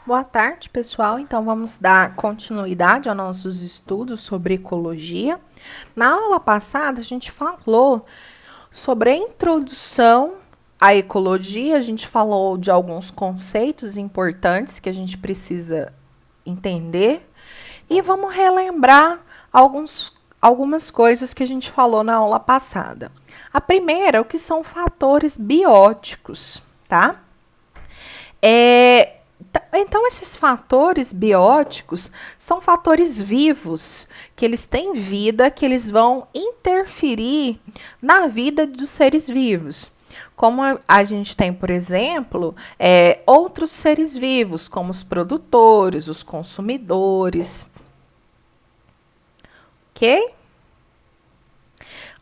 Boa tarde, pessoal. Então, vamos dar continuidade aos nossos estudos sobre ecologia. Na aula passada, a gente falou sobre a introdução à ecologia, a gente falou de alguns conceitos importantes que a gente precisa entender e vamos relembrar algumas coisas que a gente falou na aula passada. A primeira, o que são fatores bióticos, tá? Então, esses fatores bióticos são fatores vivos, que eles têm vida, que eles vão interferir na vida dos seres vivos. Como a gente tem, por exemplo, outros seres vivos, como os produtores, os consumidores. Ok?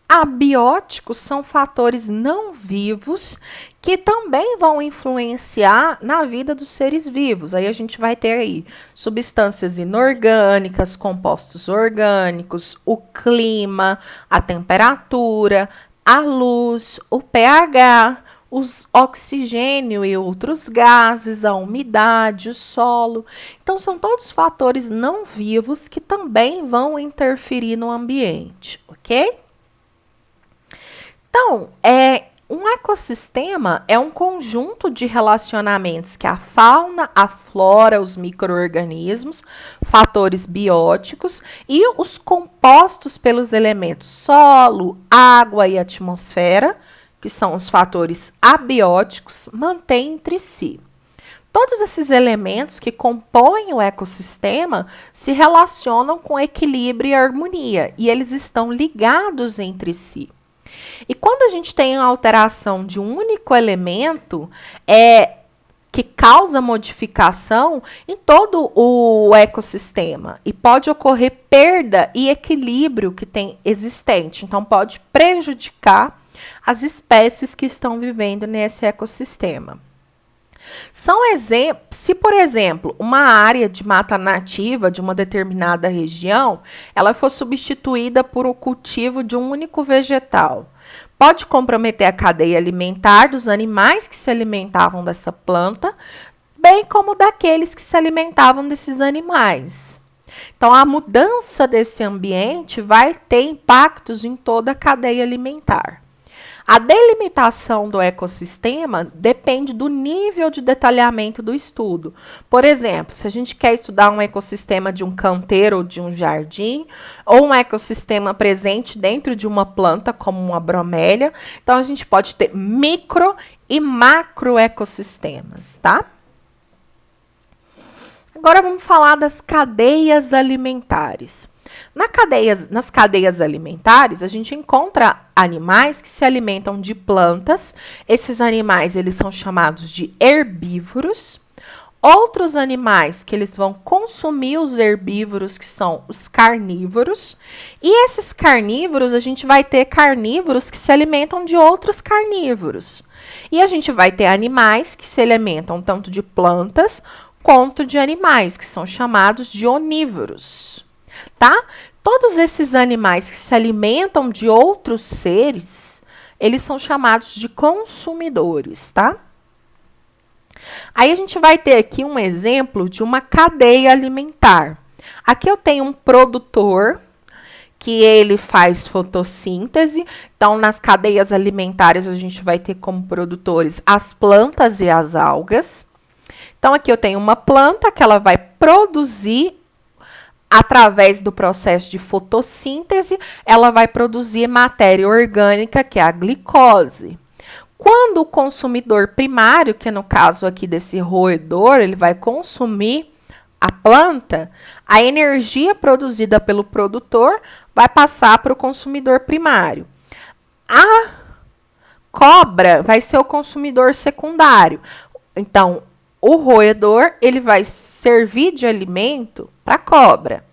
Abióticos são fatores não vivos que também vão influenciar na vida dos seres vivos. Aí a gente vai ter aí substâncias inorgânicas, compostos orgânicos, o clima, a temperatura, a luz, o pH, o oxigênio e outros gases, a umidade, o solo. Então, são todos fatores não vivos que também vão interferir no ambiente, ok? Então, um ecossistema é um conjunto de relacionamentos que a fauna, a flora, os micro-organismos, fatores bióticos e os compostos pelos elementos solo, água e atmosfera, que são os fatores abióticos, mantêm entre si. Todos esses elementos que compõem o ecossistema se relacionam com equilíbrio e harmonia, e eles estão ligados entre si. E quando a gente tem a alteração de um único elemento, que causa modificação em todo o ecossistema e pode ocorrer perda e equilíbrio que tem existente. Então, pode prejudicar as espécies que estão vivendo nesse ecossistema. Se, por exemplo, uma área de mata nativa de uma determinada região, ela for substituída por o cultivo de um único vegetal, pode comprometer a cadeia alimentar dos animais que se alimentavam dessa planta, bem como daqueles que se alimentavam desses animais. Então, a mudança desse ambiente vai ter impactos em toda a cadeia alimentar. A delimitação do ecossistema depende do nível de detalhamento do estudo. Por exemplo, se a gente quer estudar um ecossistema de um canteiro ou de um jardim, ou um ecossistema presente dentro de uma planta, como uma bromélia, então a gente pode ter micro e macro ecossistemas, tá? Agora vamos falar das cadeias alimentares. Nas cadeias alimentares, a gente encontra animais que se alimentam de plantas. Esses animais, eles são chamados de herbívoros. Outros animais que eles vão consumir os herbívoros, que são os carnívoros. E esses carnívoros, a gente vai ter carnívoros que se alimentam de outros carnívoros. E a gente vai ter animais que se alimentam tanto de plantas quanto de animais, que são chamados de onívoros. Tá? Todos esses animais que se alimentam de outros seres, eles são chamados de consumidores, tá? Aí a gente vai ter aqui um exemplo de uma cadeia alimentar. Aqui eu tenho um produtor que ele faz fotossíntese. Então, nas cadeias alimentares, a gente vai ter como produtores as plantas e as algas. Então, aqui eu tenho uma planta que ela vai produzir através do processo de fotossíntese, ela vai produzir matéria orgânica, que é a glicose. Quando o consumidor primário, que no caso aqui desse roedor, ele vai consumir a planta, a energia produzida pelo produtor vai passar para o consumidor primário. A cobra vai ser o consumidor secundário. Então, o roedor, ele vai servir de alimento para a cobra.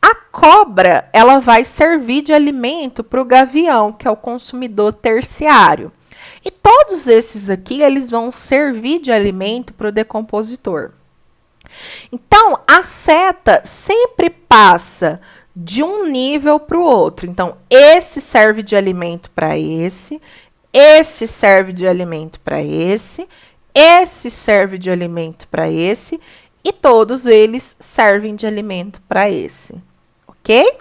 A cobra, ela vai servir de alimento para o gavião, que é o consumidor terciário. E todos esses aqui, eles vão servir de alimento para o decompositor. Então, a seta sempre passa de um nível para o outro. Então, esse serve de alimento para esse serve de alimento para esse serve de alimento para esse e todos eles servem de alimento para esse, ok?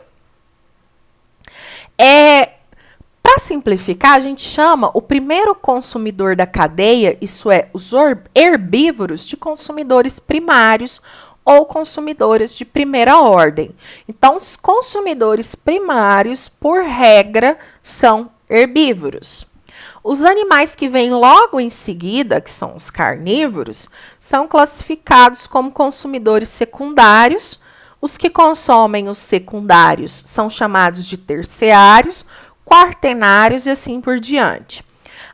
Para simplificar, a gente chama o primeiro consumidor da cadeia, isso é, os herbívoros, de consumidores primários ou consumidores de primeira ordem. Então, os consumidores primários, por regra, são herbívoros. Os animais que vêm logo em seguida, que são os carnívoros, são classificados como consumidores secundários. Os que consomem os secundários são chamados de terciários, quaternários e assim por diante.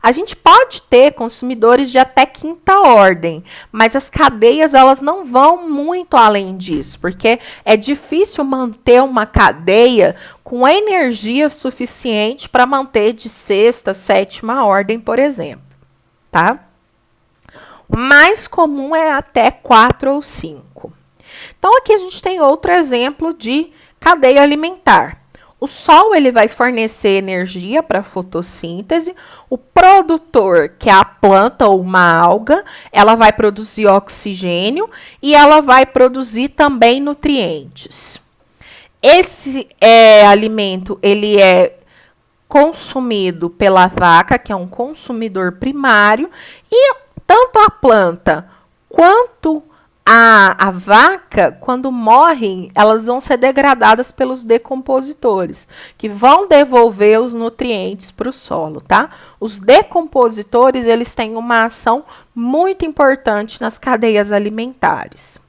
A gente pode ter consumidores de até quinta ordem, mas as cadeias elas não vão muito além disso, porque é difícil manter uma cadeia com energia suficiente para manter de sexta, sétima ordem, por exemplo, tá? O mais comum é até 4 ou 5. Então, aqui a gente tem outro exemplo de cadeia alimentar. O sol ele vai fornecer energia para a fotossíntese. O produtor, que é a planta ou uma alga, ela vai produzir oxigênio e ela vai produzir também nutrientes. Esse alimento ele é consumido pela vaca, que é um consumidor primário, e tanto a planta quanto a vaca, quando morrem, elas vão ser degradadas pelos decompositores, que vão devolver os nutrientes para o solo, tá? Os decompositores, eles têm uma ação muito importante nas cadeias alimentares.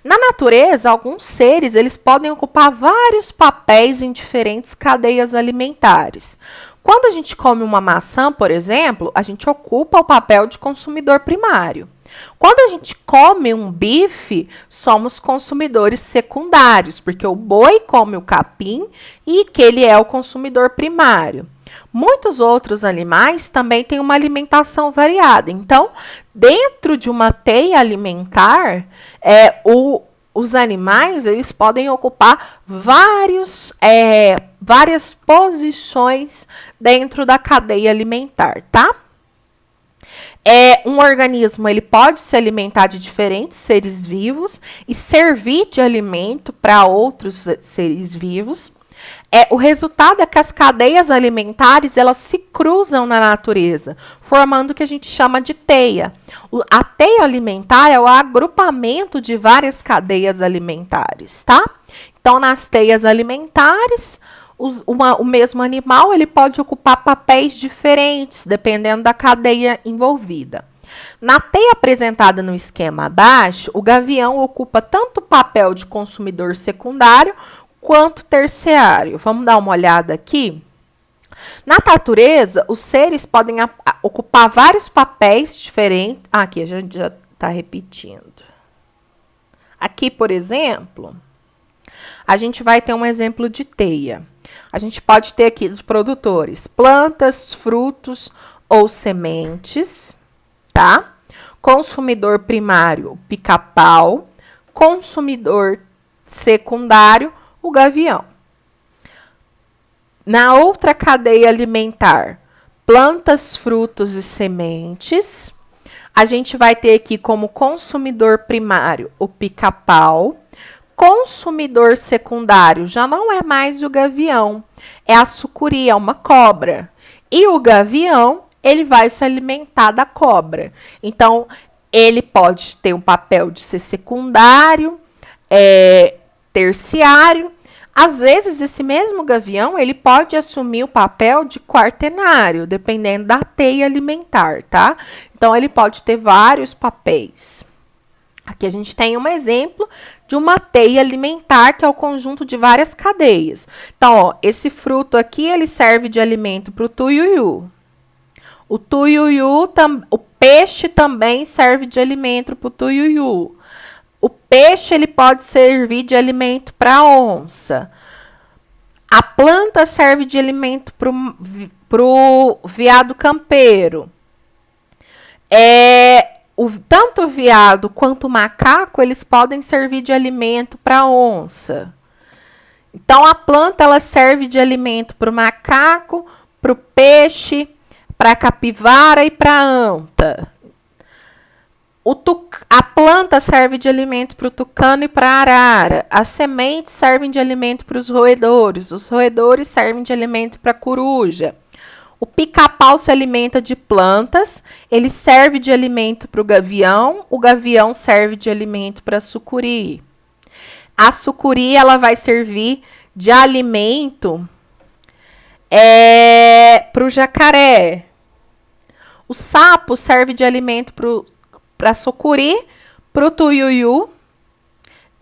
Na natureza, alguns seres, eles podem ocupar vários papéis em diferentes cadeias alimentares. Quando a gente come uma maçã, por exemplo, a gente ocupa o papel de consumidor primário. Quando a gente come um bife, somos consumidores secundários, porque o boi come o capim e que ele é o consumidor primário. Muitos outros animais também têm uma alimentação variada. Então, dentro de uma teia alimentar, os animais eles podem ocupar várias posições dentro da cadeia alimentar, tá? Um organismo ele pode se alimentar de diferentes seres vivos e servir de alimento para outros seres vivos. O resultado é que as cadeias alimentares elas se cruzam na natureza, formando o que a gente chama de teia. A teia alimentar é o agrupamento de várias cadeias alimentares, tá? Então, nas teias alimentares, o mesmo animal ele pode ocupar papéis diferentes, dependendo da cadeia envolvida. Na teia apresentada no esquema abaixo, o gavião ocupa tanto o papel de consumidor secundário quanto terciário. Vamos dar uma olhada aqui? Na natureza, os seres podem ocupar vários papéis diferentes. Aqui a gente já está repetindo. Aqui, por exemplo, a gente vai ter um exemplo de teia. A gente pode ter aqui os produtores, plantas, frutos ou sementes, tá? Consumidor primário, pica-pau. Consumidor secundário, o gavião. Na outra cadeia alimentar, plantas, frutos e sementes, a gente vai ter aqui como consumidor primário o pica-pau. Consumidor secundário já não é mais o gavião, é a sucuri, é uma cobra. E o gavião, ele vai se alimentar da cobra. Então, ele pode ter um papel de ser secundário, terciário. Às vezes, esse mesmo gavião, ele pode assumir o papel de quaternário, dependendo da teia alimentar, tá? Então, ele pode ter vários papéis. Aqui a gente tem um exemplo de uma teia alimentar, que é o conjunto de várias cadeias. Então, ó, esse fruto aqui, ele serve de alimento para o tuiuiu. O peixe também serve de alimento para o tuiuiu. O peixe ele pode servir de alimento para a onça. A planta serve de alimento para o veado campeiro. Tanto o veado quanto o macaco, eles podem servir de alimento para a onça. Então, a planta ela serve de alimento para o macaco, para o peixe, para a capivara e para a anta. A planta serve de alimento para o tucano e para a arara. As sementes servem de alimento para os roedores. Os roedores servem de alimento para a coruja. O pica-pau se alimenta de plantas. Ele serve de alimento para o gavião. O gavião serve de alimento para a sucuri. A sucuri ela vai servir de alimento para o jacaré. O sapo serve de alimento para a sucuri, para o tuiuiu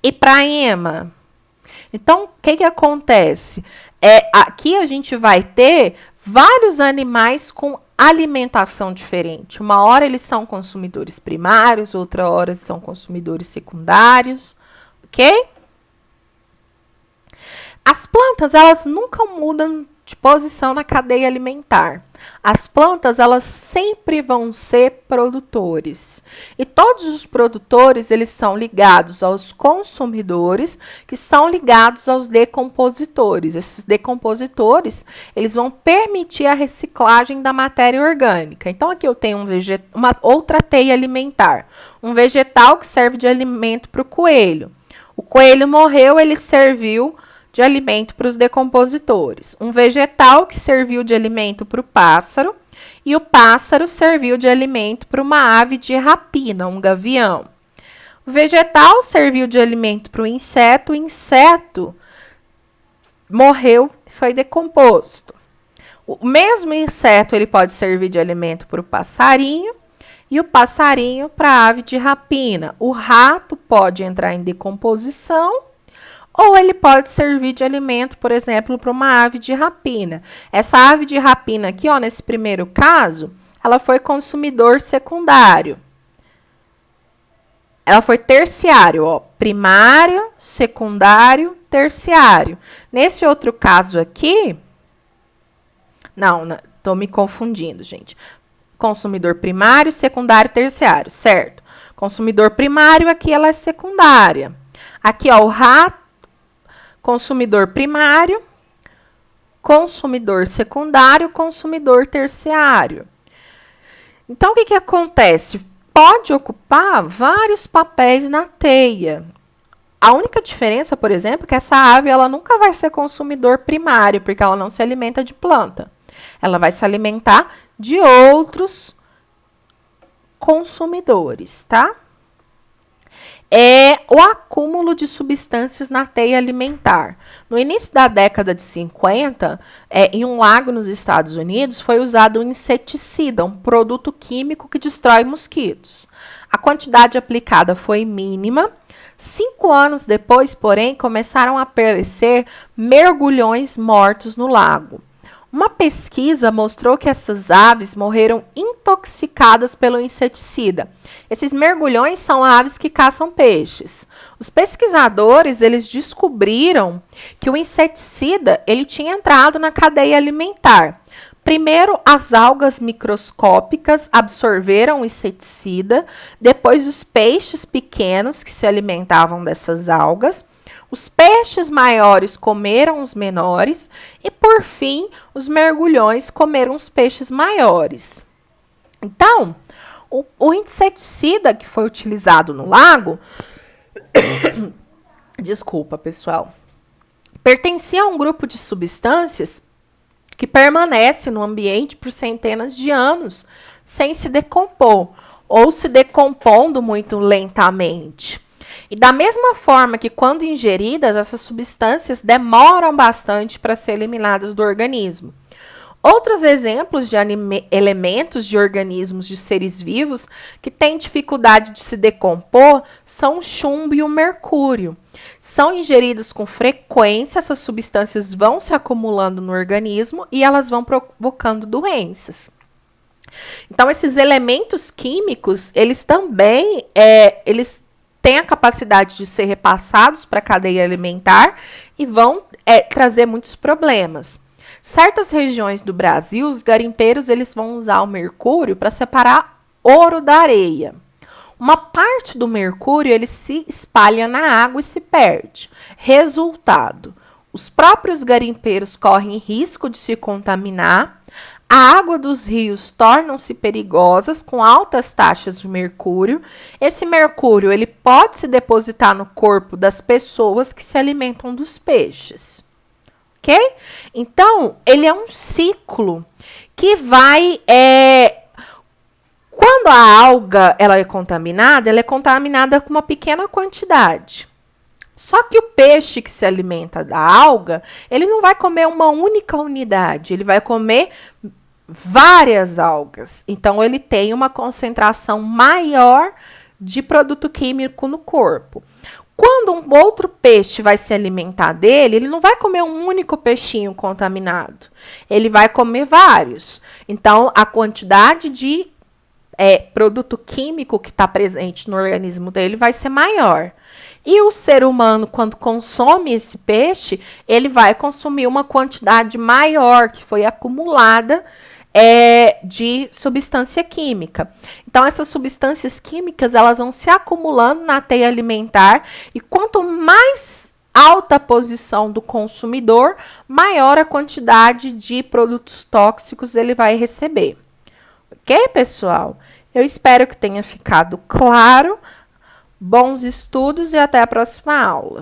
e para a ema. Então, o que acontece? Aqui a gente vai ter vários animais com alimentação diferente. Uma hora eles são consumidores primários, outra hora eles são consumidores secundários, ok? As plantas, elas nunca mudam de posição na cadeia alimentar. As plantas, elas sempre vão ser produtores. E todos os produtores, eles são ligados aos consumidores, que são ligados aos decompositores. Esses decompositores, eles vão permitir a reciclagem da matéria orgânica. Então, aqui eu tenho uma outra teia alimentar. Um vegetal que serve de alimento para o coelho. O coelho morreu, ele serviu de alimento para os decompositores. Um vegetal que serviu de alimento para o pássaro e o pássaro serviu de alimento para uma ave de rapina, um gavião. O vegetal serviu de alimento para o inseto morreu e foi decomposto. O mesmo inseto ele pode servir de alimento para o passarinho e o passarinho para a ave de rapina. O rato pode entrar em decomposição ou ele pode servir de alimento, por exemplo, para uma ave de rapina. Essa ave de rapina aqui, ó, nesse primeiro caso, ela foi consumidor secundário. Ela foi terciário, ó, primário, secundário, terciário. Nesse outro caso aqui, não, estou me confundindo, gente. Consumidor primário, secundário, terciário, certo? Consumidor primário, aqui ela é secundária. Aqui, ó, o rato, consumidor primário, consumidor secundário, consumidor terciário. Então, o que acontece? Pode ocupar vários papéis na teia. A única diferença, por exemplo, é que essa ave ela nunca vai ser consumidor primário, porque ela não se alimenta de planta. Ela vai se alimentar de outros consumidores, tá? É o acúmulo de substâncias na teia alimentar. No início da década de 50, em um lago nos Estados Unidos, foi usado um inseticida, um produto químico que destrói mosquitos. A quantidade aplicada foi mínima. 5 anos depois, porém, começaram a aparecer mergulhões mortos no lago. Uma pesquisa mostrou que essas aves morreram intoxicadas pelo inseticida. Esses mergulhões são aves que caçam peixes. Os pesquisadores, eles descobriram que o inseticida, ele tinha entrado na cadeia alimentar. Primeiro, as algas microscópicas absorveram o inseticida, depois os peixes pequenos que se alimentavam dessas algas. Os peixes maiores comeram os menores e, por fim, os mergulhões comeram os peixes maiores. Então, o inseticida que foi utilizado no lago, desculpa, pessoal, pertencia a um grupo de substâncias que permanece no ambiente por centenas de anos sem se decompor ou se decompondo muito lentamente. E da mesma forma que quando ingeridas, essas substâncias demoram bastante para ser eliminadas do organismo. Outros exemplos de elementos de organismos de seres vivos que têm dificuldade de se decompor são o chumbo e o mercúrio. São ingeridos com frequência, essas substâncias vão se acumulando no organismo e elas vão provocando doenças. Então, esses elementos químicos, eles também têm a capacidade de ser repassados para a cadeia alimentar e vão trazer muitos problemas. Certas regiões do Brasil, os garimpeiros eles vão usar o mercúrio para separar ouro da areia. Uma parte do mercúrio ele se espalha na água e se perde. Resultado: os próprios garimpeiros correm risco de se contaminar, A água dos rios tornam-se perigosas com altas taxas de mercúrio. Esse mercúrio ele pode se depositar no corpo das pessoas que se alimentam dos peixes. Ok? Então, ele é um ciclo que vai... Quando a alga ela é contaminada com uma pequena quantidade. Só que o peixe que se alimenta da alga, ele não vai comer uma única unidade, ele vai comer várias algas. Então, ele tem uma concentração maior de produto químico no corpo. Quando um outro peixe vai se alimentar dele, ele não vai comer um único peixinho contaminado. Ele vai comer vários. Então, a quantidade de produto químico que está presente no organismo dele vai ser maior. E o ser humano, quando consome esse peixe, ele vai consumir uma quantidade maior que foi acumulada de substância química. Então, essas substâncias químicas, elas vão se acumulando na teia alimentar e quanto mais alta a posição do consumidor, maior a quantidade de produtos tóxicos ele vai receber. Ok, pessoal? Eu espero que tenha ficado claro. Bons estudos e até a próxima aula.